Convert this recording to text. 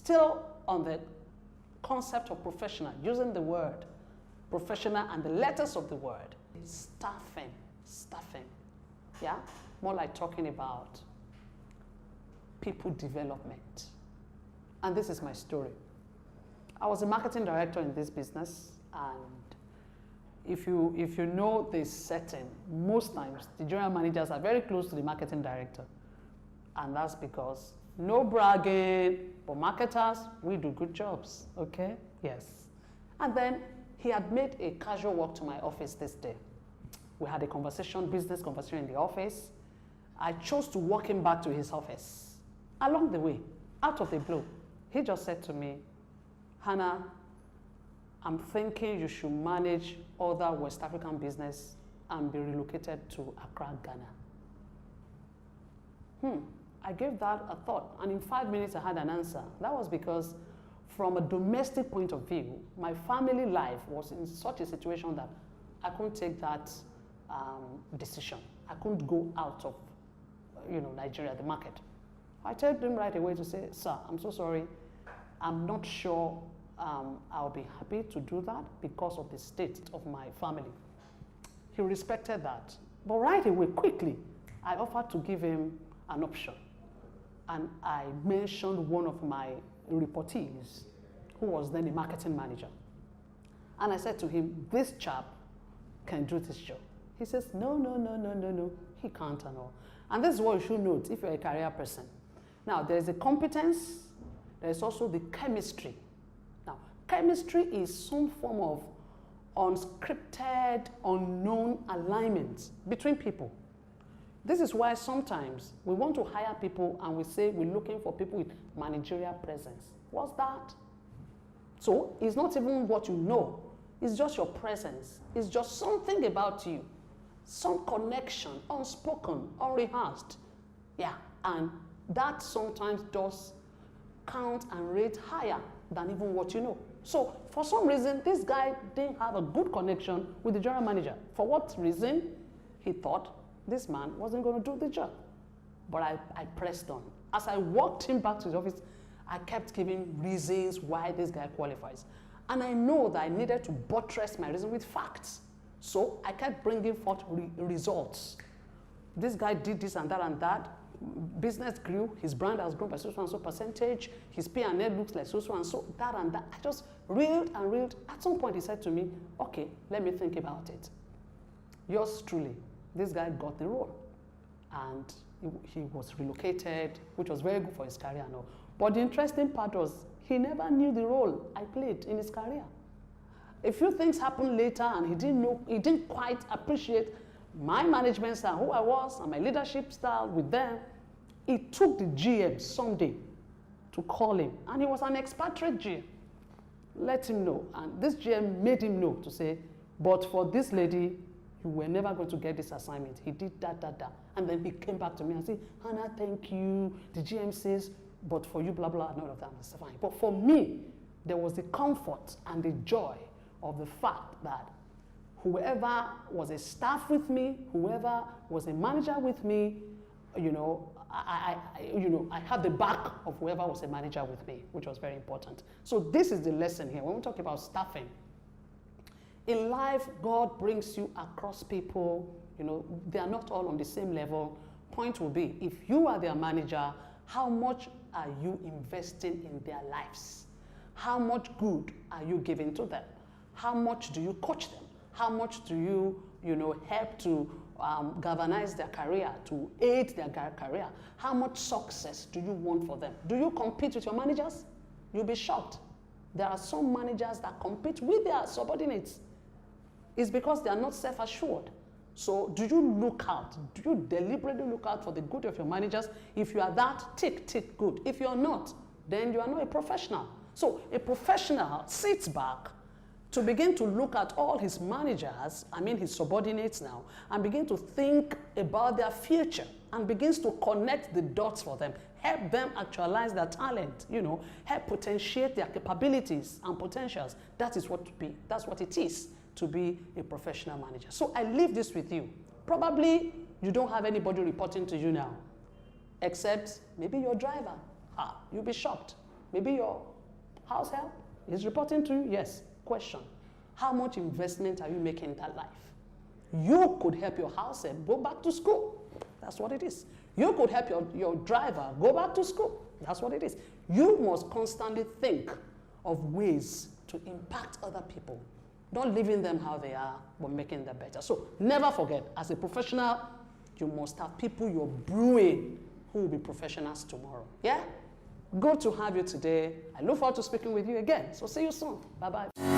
Still on the concept of professional, using the word professional and the letters of the word. Staffing, yeah? More like talking about people development. And this is my story. I was a marketing director in this business, and if you know this setting, most times the general managers are very close to the marketing director. And that's because, no bragging, but marketers, we do good jobs, okay? Yes. And then he had made a casual walk to my office this day. We had a conversation, business conversation in the office. I chose to walk him back to his office. Along the way, out of the blue, he just said to me, Hannah, I'm thinking you should manage other West African business and be relocated to Accra, Ghana. I gave that a thought, and in 5 minutes I had an answer. That was because from a domestic point of view, my family life was in such a situation that I couldn't take that decision. I couldn't go out of, Nigeria, the market. I told him right away to say, sir, I'm so sorry. I'm not sure I'll be happy to do that because of the state of my family. He respected that. But right away, quickly, I offered to give him an option. And I mentioned one of my reportees, who was then a marketing manager. And I said to him, this chap can do this job. He says, no, he can't and all. And this is what you should note if you're a career person. Now, there's a competence, there's also the chemistry. Now, chemistry is some form of unscripted, unknown alignment between people. This is why sometimes we want to hire people and we say we're looking for people with managerial presence. What's that? So it's not even what you know. It's just your presence. It's just something about you. Some connection, unspoken, unrehearsed. Yeah, and that sometimes does count and rate higher than even what you know. So for some reason, this guy didn't have a good connection with the general manager. For what reason? He thought this man wasn't going to do the job. But I pressed on. As I walked him back to the office, I kept giving reasons why this guy qualifies. And I know that I needed to buttress my reason with facts. So I kept bringing forth results. This guy did this and that. Business grew. His brand has grown by so and so percentage. His P&L looks like so and so, that and that. I just reeled and reeled. At some point, he said to me, okay, let me think about it. Yours truly. This guy got the role, and he was relocated, which was very good for his career and all. But the interesting part was he never knew the role I played in his career. A few things happened later, and he didn't quite appreciate my management style, who I was, and my leadership style with them. He took the GM someday to call him, and he was an expatriate GM. Let him know, and this GM made him know to say, but for this lady, you were never going to get this assignment. He did that. And then he came back to me and said, Hannah, thank you. The GM says, but for you, blah, blah, and all of that, that's fine. But for me, there was the comfort and the joy of the fact that whoever was a staff with me, whoever was a manager with me, I had the back of whoever was a manager with me, which was very important. So this is the lesson here. When we talk about staffing, in life, God brings you across people. They are not all on the same level. Point will be, if you are their manager, how much are you investing in their lives? How much good are you giving to them? How much do you coach them? How much do you, help to galvanize their career, to aid their career? How much success do you want for them? Do you compete with your managers? You'll be shocked. There are some managers that compete with their subordinates. It's because they are not self-assured. So do you look out? Do you deliberately look out for the good of your managers? If you are that, tick, good. If you're not, then you are not a professional. So a professional sits back to begin to look at all his managers, his subordinates now, and begin to think about their future and begins to connect the dots for them, help them actualize their talent, help potentiate their capabilities and potentials. That's what it is to be a professional manager. So I leave this with you. Probably you don't have anybody reporting to you now, except maybe your driver. You'll be shocked. Maybe your house help is reporting to you. Yes. Question. How much investment are you making in that life? You could help your house help go back to school. That's what it is. You could help your driver go back to school. That's what it is. You must constantly think of ways to impact other people. Not leaving them how they are, but making them better. So never forget, as a professional, you must have people you're brewing who will be professionals tomorrow. Yeah? Good to have you today. I look forward to speaking with you again. So see you soon. Bye-bye.